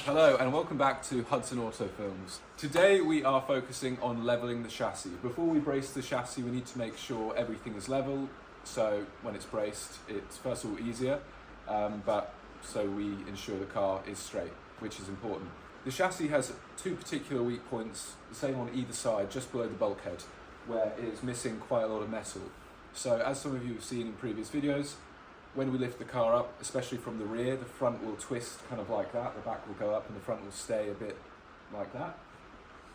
Hello and welcome back to Hudson Auto Films. Today we are focusing on levelling the chassis. Before we brace the chassis we need to make sure everything is level, so when it's braced it's first of all easier, but so we ensure the car is straight, which is important. The chassis has two particular weak points, the same on either side, just below the bulkhead, where it is missing quite a lot of metal. So as some of you have seen in previous videos, when we lift the car up, especially from the rear, the front will twist kind of like that, the back will go up and the front will stay a bit like that.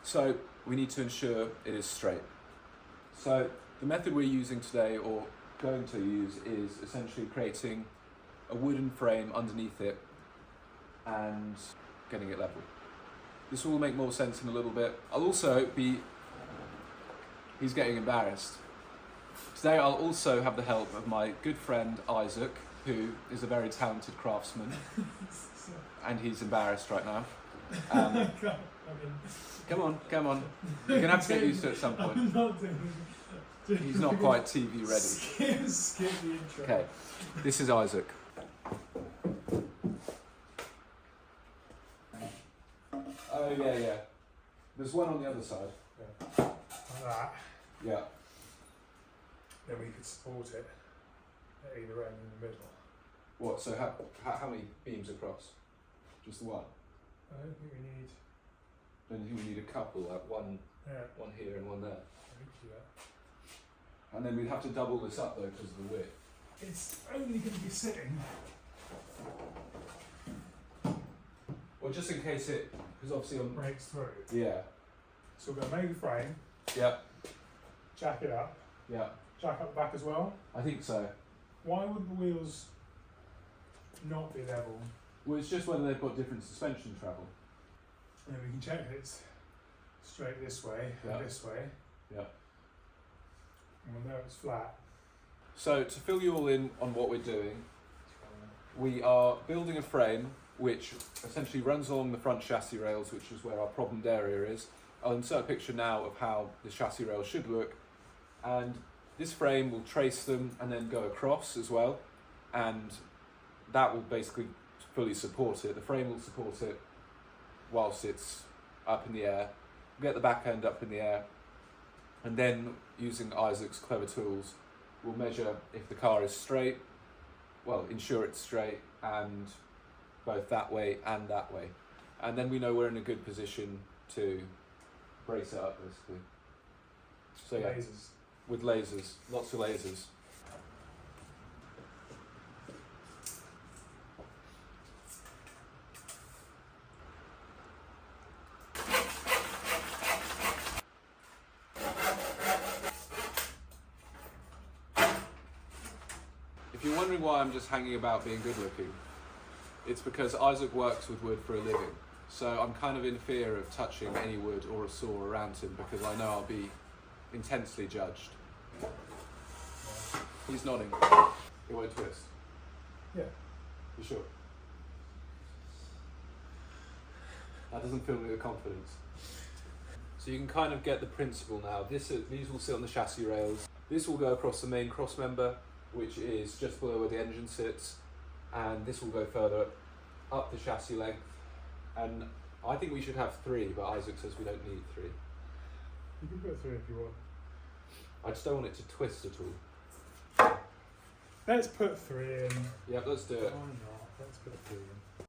So we need to ensure it is straight. So the method we're using today, or going to use, is essentially creating a wooden frame underneath it and getting it level. This will make more sense in a little bit. He's getting embarrassed. Today I'll also have the help of my good friend Isaac, who is a very talented craftsman, and he's embarrassed right now. Come on. You're going to have to get used to it at some point. I'm not doing it. He's not quite TV ready. Skip the intro. Okay, this is Isaac. Oh yeah. There's one on the other side. Yeah. Like that. Yeah. Then we could support it at either end in the middle. What? So how many beams across? Just the one? I don't think we need. Don't you think we need a couple, like one here and one there? I think we do that. And then we'd have to double this up though because of the width. It's only going to be sitting. Well, just in case it, because obviously on. Breaks through. Yeah. So we're going to make the frame. Yeah. Jack it up. Yeah. Jack up the back as well. I think so. Why would the wheels not be level? Well, it's just whether they've got different suspension travel. And then we can check that it's straight this way and this way. Yeah. And we'll know it's flat. So to fill you all in on what we're doing, we are building a frame which essentially runs along the front chassis rails, which is where our problemed area is. I'll insert a picture now of how the chassis rails should look, and this frame will trace them and then go across as well, and that will basically fully support it. The frame will support it whilst it's up in the air. We'll get the back end up in the air, and then using Isaac's clever tools, we'll measure if the car is straight, well, ensure it's straight, and both that way and that way. And then we know we're in a good position to brace it up, basically. So yeah. Lasers. With lasers, lots of lasers. If you're wondering why I'm just hanging about being good looking, it's because Isaac works with wood for a living. So I'm kind of in fear of touching any wood or a saw around him because I know I'll be intensely judged. He's nodding. It won't twist. Yeah. You sure? That doesn't fill me with confidence. So you can kind of get the principle now. These will sit on the chassis rails. This will go across the main cross member, which is just below where the engine sits, and this will go further up the chassis length. And I think we should have 3, but Isaac says we don't need 3. You can put 3 if you want. I just don't want it to twist at all. Let's put 3 in. Yep, let's do it. Why not? Let's put 3 in.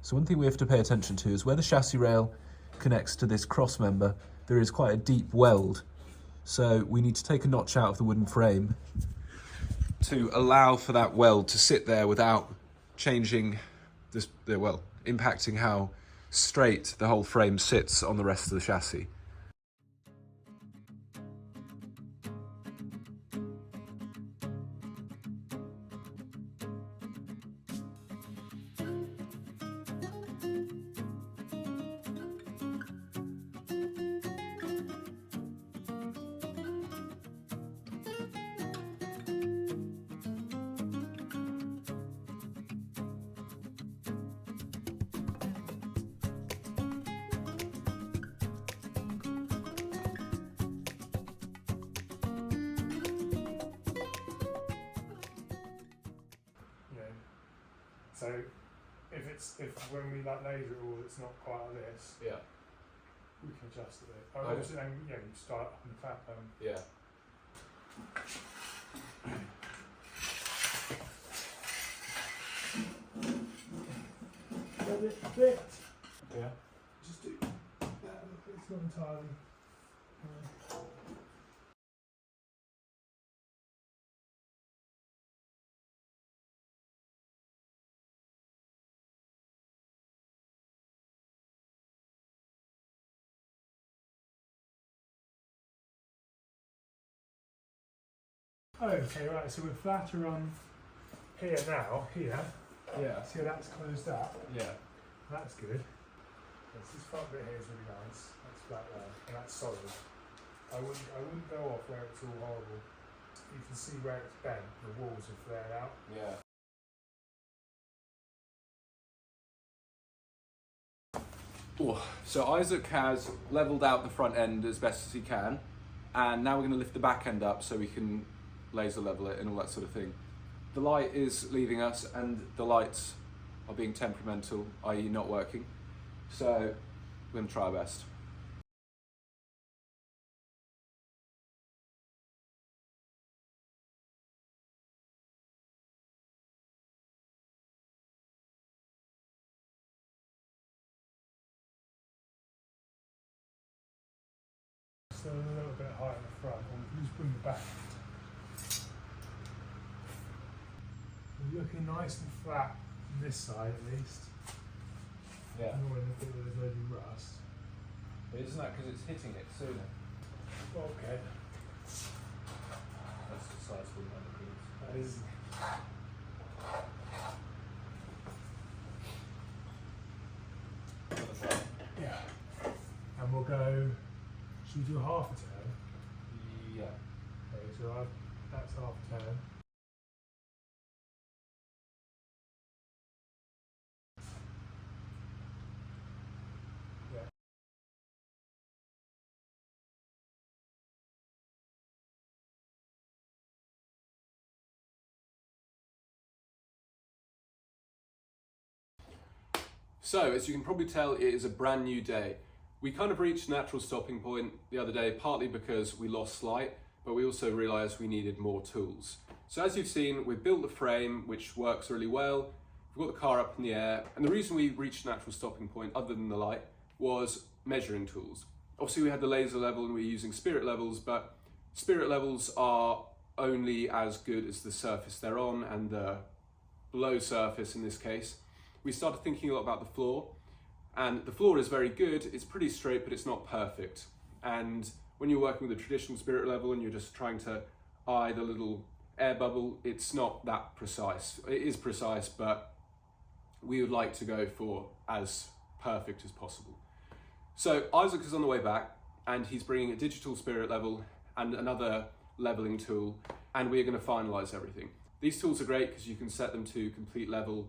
So one thing we have to pay attention to is where the chassis rail connects to this cross member, there is quite a deep weld. So we need to take a notch out of the wooden frame to allow for that weld to sit there without changing this, well, impacting how straight the whole frame sits on the rest of the chassis. So if when we like laser it all, it's not quite like this, Yeah. we can adjust it. Okay. Obviously, then you start up in the fat. Yeah. A bit. Yeah. Just do that. It's not entirely. Okay, right, so we're flatter on here now, here. Yeah. See how that's closed up? Yeah. That's good. This front bit here is really nice. That's flat there, and that's solid. I wouldn't go off where it's all horrible. You can see where it's bent, the walls are flared out. Yeah. Oh, so Isaac has levelled out the front end as best as he can, and now we're going to lift the back end up so we can laser level it and all that sort of thing. The light is leaving us and the lights are being temperamental, i.e. not working, so we're going to try our best. So a little bit high in the front, or we can just bring the back. We're looking nice and flat on this side at least. Yeah, Not in the bit where there's loads of rust. but isn't that because it's hitting it sooner? Okay. That's the size we want to use. That is. Yeah. And we'll go. Should we do half a turn? Yeah. Okay, so that's half a turn. Yeah. So, as you can probably tell, it is a brand new day. We kind of reached a natural stopping point the other day, partly because we lost light, but we also realised we needed more tools. So as you've seen, we've built the frame, which works really well. We've got the car up in the air, and the reason we reached a natural stopping point, other than the light, was measuring tools. Obviously we had the laser level and we were using spirit levels, but spirit levels are only as good as the surface they're on, and the below surface in this case. We started thinking a lot about the floor, and the floor is very good. It's pretty straight, but it's not perfect. And when you're working with a traditional spirit level and you're just trying to eye the little air bubble, it's not that precise. It is precise, but we would like to go for as perfect as possible. So Isaac is on the way back, and he's bringing a digital spirit level and another leveling tool, and we're going to finalize everything. These tools are great because you can set them to complete level,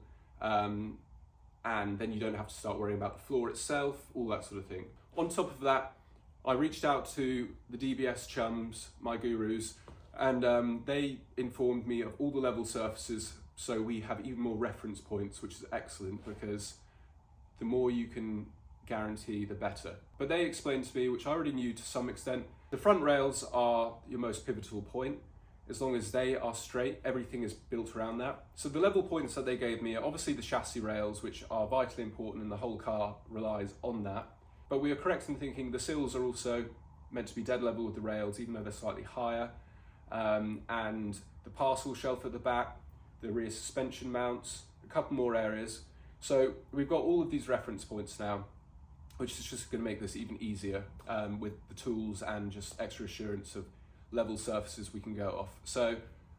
and then you don't have to start worrying about the floor itself, all that sort of thing. On top of that, I reached out to the DBS chums, my gurus, and they informed me of all the level surfaces, so we have even more reference points, which is excellent because the more you can guarantee, the better. But they explained to me, which I already knew to some extent, the front rails are your most pivotal point. As long as they are straight, everything is built around that. So the level points that they gave me are obviously the chassis rails, which are vitally important, and the whole car relies on that. But we are correct in thinking the sills are also meant to be dead level with the rails, even though they're slightly higher. And the parcel shelf at the back, the rear suspension mounts, a couple more areas. So we've got all of these reference points now, which is just going to make this even easier with the tools and just extra assurance of level surfaces we can go off. So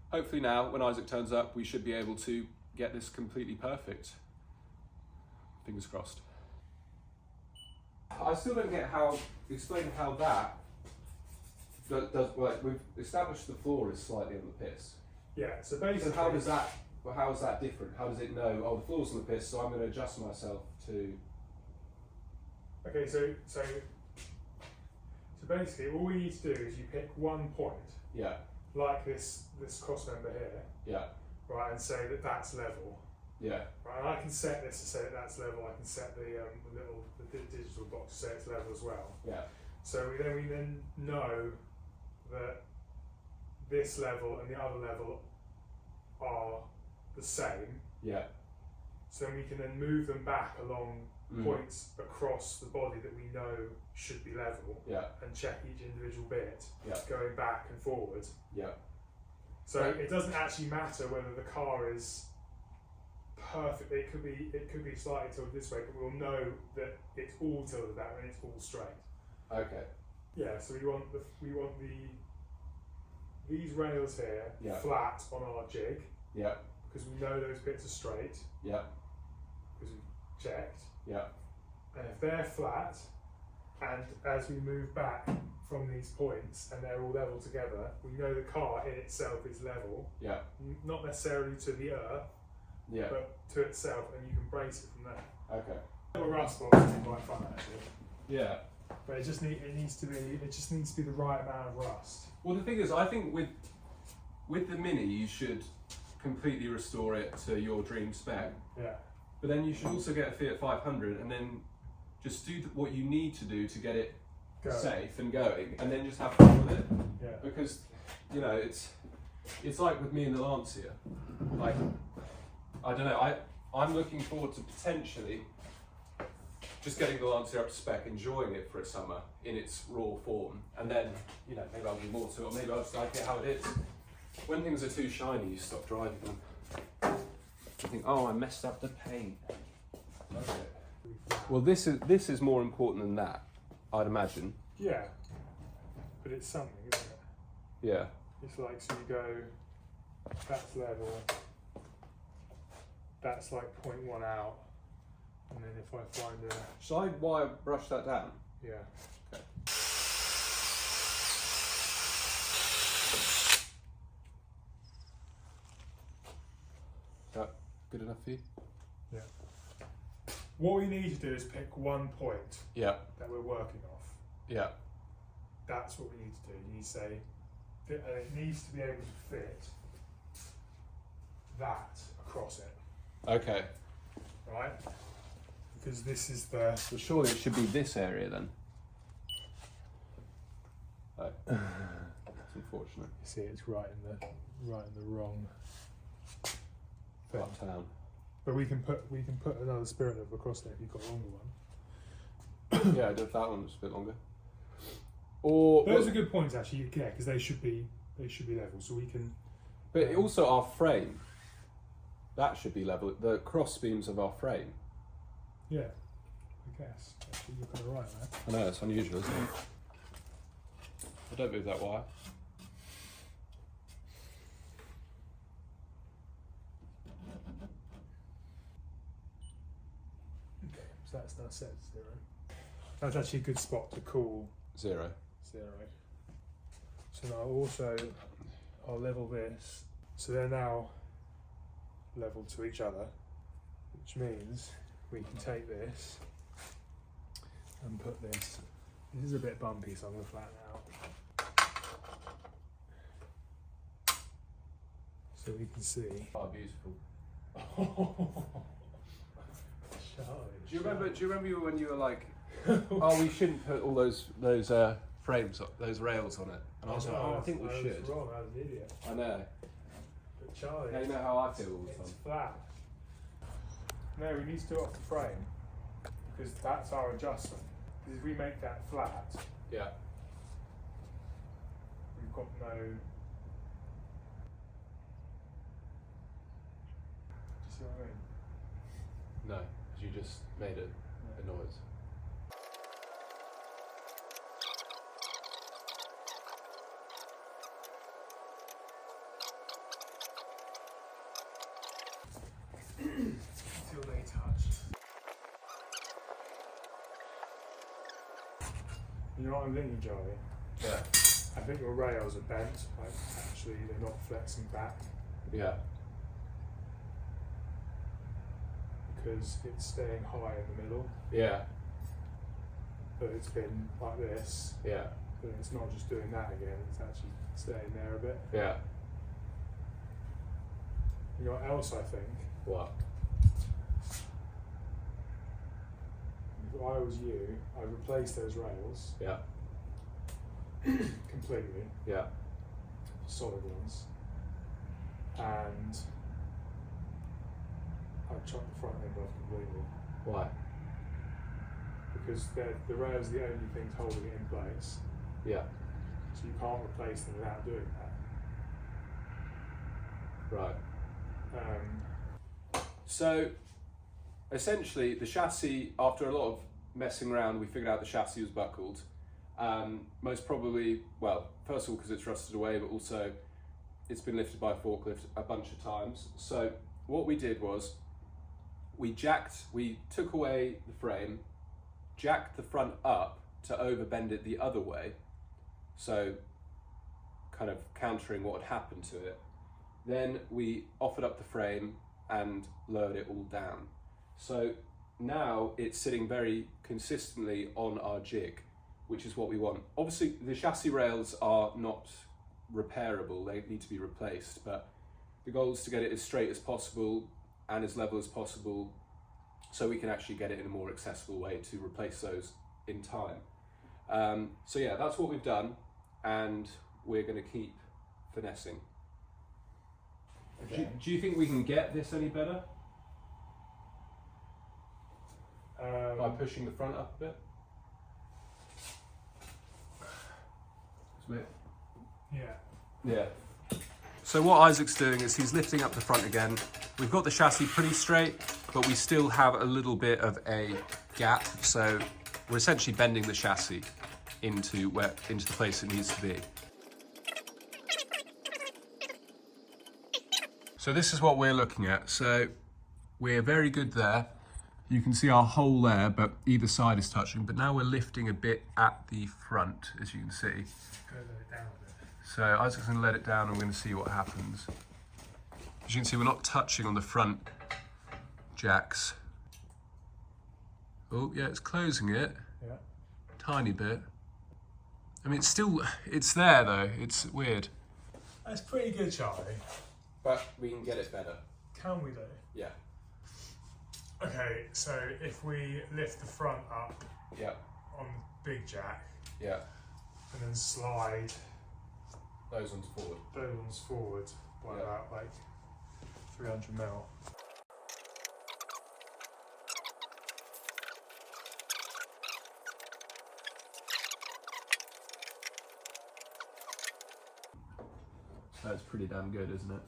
hopefully now, when Isaac turns up, we should be able to get this completely perfect. Fingers crossed. I still don't get explain how that does work. We've established the floor is slightly on the piss. Yeah, so basically. So how is that different? How does it know, oh, the floor's on the piss, so I'm going to adjust myself to... Okay, so basically all we need to do is you pick one point, Yeah, like this cross member here, yeah, right, and say that that's level. Yeah. Right, and I can set this to say that that's level. I can set the digital box to say it's level as well. Yeah. So we then know that this level and the other level are the same. Yeah. So we can then move them back along points across the body that we know should be level. Yeah. And check each individual bit. Yeah. Going back and forward. Yeah. So it doesn't actually matter whether the car is perfect. It could be slightly tilted this way, but we'll know that it's all tilted that way and it's all straight. Okay. Yeah. So we want these rails here flat on our jig. Yeah. Because we know those bits are straight. Yeah. Because we've checked. Yeah. And if they're flat, and as we move back from these points and they're all level together, we know the car in itself is level. Yeah. Not necessarily to the earth, but to itself, and you can brace it from there. Okay. Little rust box would be quite fun actually. Yeah. But it just needs to be the right amount of rust. Well, the thing is, I think with the Mini, you should completely restore it to your dream spec. Yeah. But then you should also get a Fiat 500 and then just do what you need to do to get it safe and going, and then just have fun with it. Yeah. Because, you know, it's like with me and the Lancia. Like, I don't know, I'm looking forward to potentially just getting the Lancia up to spec, enjoying it for a summer in its raw form, and then, you know, maybe I'll do more to it, or maybe I'll just like it how it is. When things are too shiny, you stop driving them. You think, oh, I messed up the paint. Okay. Well, this is more important than that, I'd imagine. Yeah. But it's something, isn't it? Yeah. It's like, so you go, that's level, that's like 0.1 out, and then if I find a... Shall I wire brush that down? Yeah. Okay. Is that good enough for you? Yeah. What we need to do is pick one point Yeah. that we're working off. Yeah. That's what we need to do. You need to say, and it needs to be able to fit that across it. Okay. Right? Because this is the... Well, surely it should be this area then. Oh. That's unfortunate. You see, it's right in the wrong thing. Uptown. But we can put another spirit level across there if you've got a longer one. Yeah, if that one was a bit longer. Or those are good points actually. Yeah, because they should be level, so we can. But also our frame. That should be level. The cross beams of our frame. Yeah, I guess. Actually, you're kind of right there. I know, it's unusual, isn't it? I don't move that wire. Okay, so that's now set to 0. That's actually a good spot to call 0. 0. So now I'll level this. So they're now level to each other, which means we can take this and put this. This is a bit bumpy, so I'm going to flatten it out. So we can see. Oh, beautiful. Charlie, Do you remember when you were like, oh, we shouldn't put all those frames, those rails on it? And I was like, oh, I think we should. I was wrong, I was an idiot. I know. But Charlie, Now you know how I feel all the it's time. flat. No, we need to do it off the frame because that's our adjustment. Because if we make that flat, Yeah. we've got no. Do you see what I mean? No, because you just made a noise. Until they touch. You know what I'm thinking, Charlie? Yeah. I think your rails are bent. Like actually, they're not flexing back Yeah. because it's staying high in the middle. Yeah. But it's been like this. Yeah. But it's not just doing that again. It's actually staying there a bit. Yeah. You know what else I think? What? I was you, I'd replace those rails Yeah. completely, Yeah. solid ones, and I'd chop the front end off completely. Why? Because the rails are the only things holding it in place, Yeah. so you can't replace them without doing that. Right. Um, So, essentially, the chassis, after a lot of messing around, we figured out the chassis was buckled. Most probably, well, first of all because it's rusted away, but also it's been lifted by a forklift a bunch of times. So what we did was we took away the frame, jacked the front up to overbend it the other way, so kind of countering what had happened to it. Then we offered up the frame and lowered it all down. So now it's sitting very consistently on our jig, which is what we want. Obviously the chassis rails are not repairable, they need to be replaced, but the goal is to get it as straight as possible and as level as possible so we can actually get it in a more accessible way to replace those in time. So yeah, that's what we've done, and we're going to keep finessing. Okay. Do you think we can get this any better by pushing the front up a bit? Yeah. Yeah. So what Isaac's doing is he's lifting up the front again. We've got the chassis pretty straight, but we still have a little bit of a gap. So we're essentially bending the chassis into the place it needs to be. So this is what we're looking at. So we're very good there. You can see our hole there, but either side is touching. But now we're lifting a bit at the front, as you can see. Go let it down a bit. So Isaac's going to let it down and we're going to see what happens. As you can see, we're not touching on the front jacks. Oh, yeah, it's closing it. Yeah. Tiny bit. I mean, it's there though. It's weird. That's pretty good, Charlie. But we can get it better. Can we though? Yeah. Okay, so if we lift the front up Yeah. on the big jack Yeah. and then slide Those ones forward. those ones forward by Yeah. about like 300 mil. That's pretty damn good, isn't it?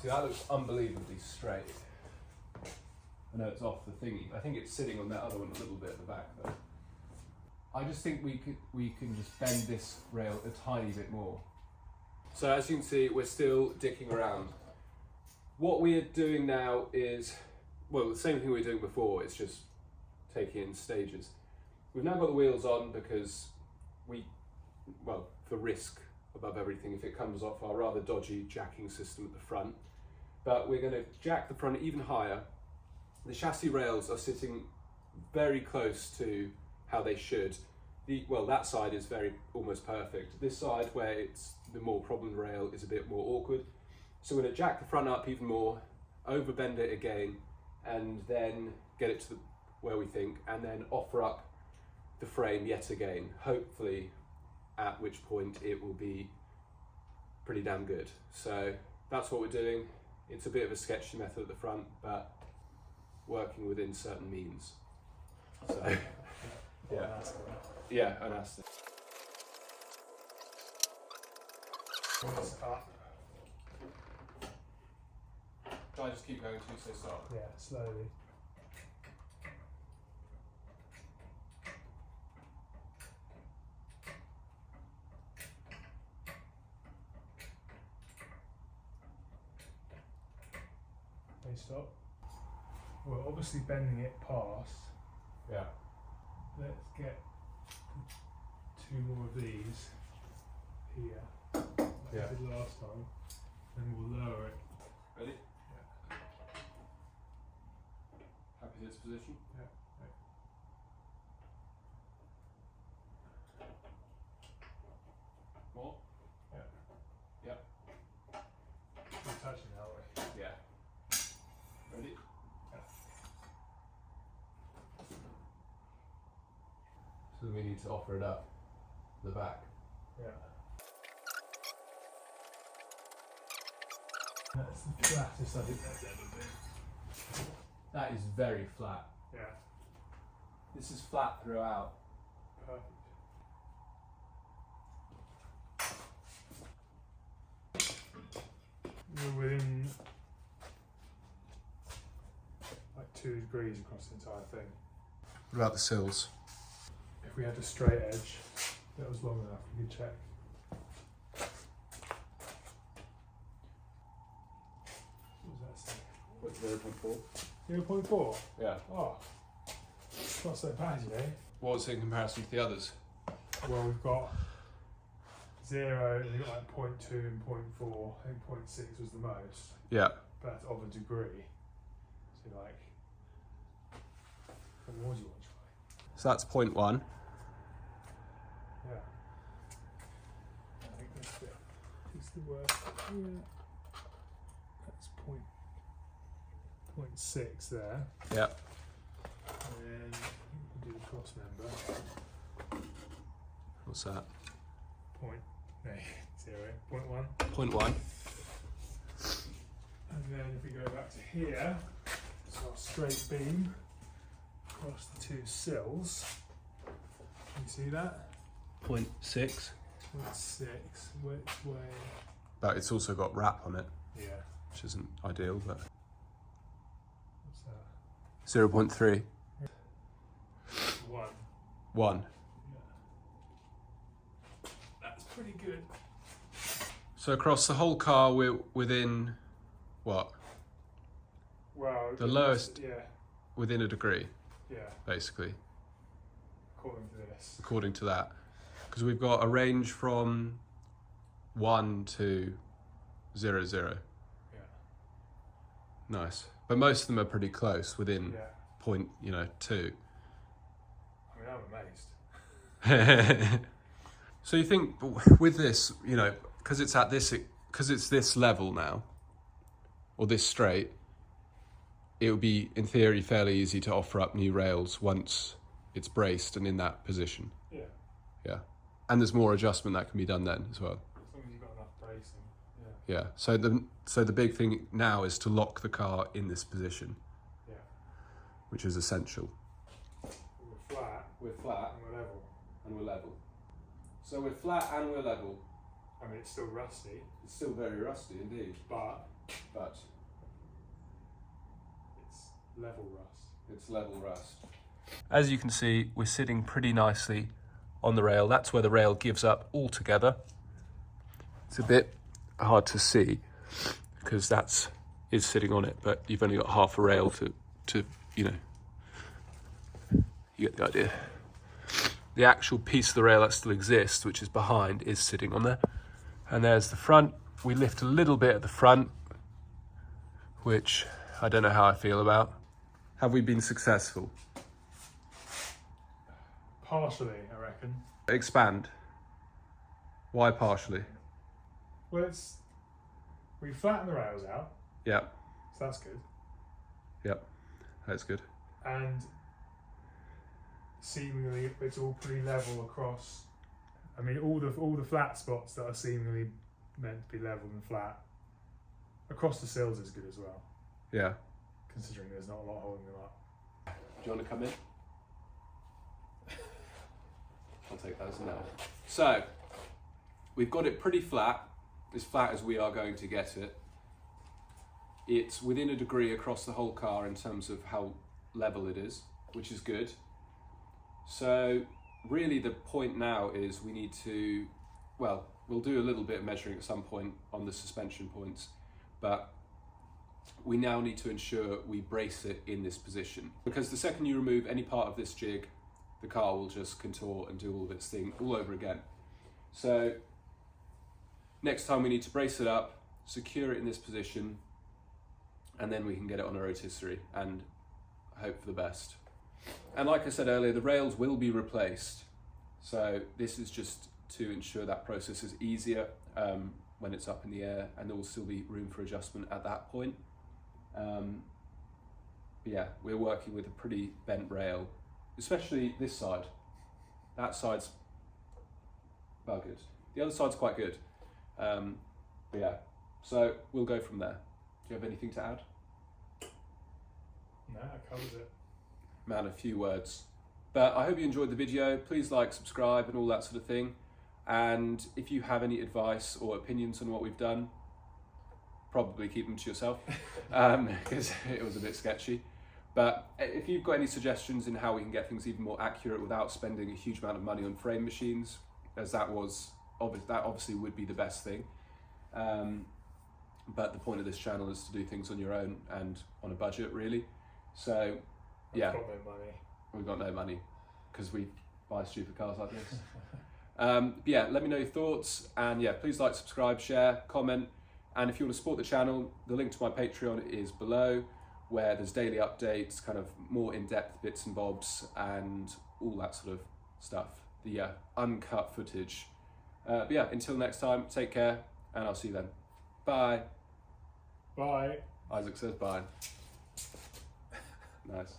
See, that looks unbelievably straight. I know it's off the thingy. I think it's sitting on that other one a little bit at the back though. I just think we can just bend this rail a tiny bit more. So as you can see, we're still dicking around. What we are doing now is, well, the same thing we were doing before, it's just taking in stages. We've now got the wheels on because for risk above everything, if it comes off our rather dodgy jacking system at the front. But we're going to jack the front even higher. The chassis rails are sitting very close to how they should. That side is almost perfect. This side, where it's the more problem rail, is a bit more awkward. So we're going to jack the front up even more, overbend it again, and then get it to where we think, and then offer up the frame yet again, hopefully at which point it will be pretty damn good. So that's what we're doing. It's a bit of a sketchy method at the front, but working within certain means. So yeah, yeah, an Aston. Up. Shall I just keep going until you say stop? Yeah, slowly. Okay, stop. We're obviously bending it past. Yeah. Let's get 2 more of these here, like we did last time, and we'll lower it. Ready? Yeah. Happy with this position? Yeah. More? Yeah. Yep. We're touching, aren't we? Yeah. Ready? need to offer it up the back. Yeah. That's the flattest I think that's ever been. That is very flat. Yeah. This is flat throughout. Perfect. We're within like 2 degrees across the entire thing. What about the sills? If we had a straight edge that was long enough, we could check. What does that say? What, 0.4? 0.4? Yeah. Oh, it's not so bad, you know. What was it in comparison to the others? Well, we've got 0, and we've got like 0.2 and 0.4. I think 0.6 was the most, Yeah. but that's of a degree. So like, what more do you want to try? So that's 0.1. Yeah. I think that's the, it's the worst. Yeah. That's 0.6 there. Yeah. And then we'll do the cross member. What's that? No, 0, 0.1. 0.1. And then if we go back to here, so our straight beam across the 2 sills. Can you see that? 0.6. 0.6. Which way? But it's also got wrap on it, Yeah. which isn't ideal, but What's that? 0.3. 1. 1. That's pretty good. So across the whole car, we're within what? Wow. The lowest- Yeah. Within a degree, Yeah. basically, According to this. according to that. Because we've got a range from 1 to 0, 0. Yeah. Nice. But most of them are pretty close, within Yeah. point, 2. I mean, I'm amazed. So you think with this, because it's this level now, or this straight, it would be in theory fairly easy to offer up new rails once it's braced and in that position. Yeah. Yeah, and there's more adjustment that can be done then as well. As long as you've got enough bracing. Yeah. So the big thing now is to lock the car in this position, Yeah. which is essential. We're flat. We're flat And we're level. and we're level. So we're flat and we're level. I mean, it's still rusty, It's still very rusty indeed, but but it's level rust. it's level rust. As you can see, we're sitting pretty nicely on the rail. That's where the rail gives up altogether. It's a bit hard to see because is sitting on it, but you've only got half a rail to you get the idea. The actual piece of the rail that still exists, which is behind, is sitting on there. And there's the front. We lift a little bit at the front, which I don't know how I feel about. Have we been successful? Partially, I reckon. Expand. Why partially? Well, we flattened the rails out, Yep, so that's good. yep, that's good. And seemingly, it's all pretty level across. I mean, all the flat spots that are seemingly meant to be level and flat across the sills is good as well, Yeah. considering there's not a lot holding them up. Do you want to come in? I'll take that as a no. So, we've got it pretty flat, as flat as we are going to get it. It's within a degree across the whole car in terms of how level it is, which is good. So, really the point now is we need to, well, we'll do a little bit of measuring at some point on the suspension points, but we now need to ensure we brace it in this position. Because the second you remove any part of this jig, the car will just contort and do all of its thing all over again. So next time we need to brace it up, secure it in this position, and then we can get it on a rotisserie and hope for the best. And like I said earlier, the rails will be replaced. So this is just to ensure that process is easier when it's up in the air, and there will still be room for adjustment at that point. But yeah, we're working with a pretty bent rail, especially this side. That side's about good. The other side's quite good. But yeah, so we'll go from there. Do you have anything to add? No, that covers it. Man, a few words. But I hope you enjoyed the video. Please like, subscribe and all that sort of thing. And if you have any advice or opinions on what we've done, probably keep them to yourself, because it was a bit sketchy. But if you've got any suggestions in how we can get things even more accurate without spending a huge amount of money on frame machines, as that obviously would be the best thing. But the point of this channel is to do things on your own and on a budget, really. So yeah, I've got no money. we've got no money because we buy stupid cars like this. But yeah, let me know your thoughts, and yeah, please like, subscribe, share, comment, and if you want to support the channel, the link to my Patreon is below, where there's daily updates, kind of more in-depth bits and bobs, and all that sort of stuff. The uncut footage. But yeah, until next time, take care, and I'll see you then. Bye. Bye. Isaac says bye. Nice.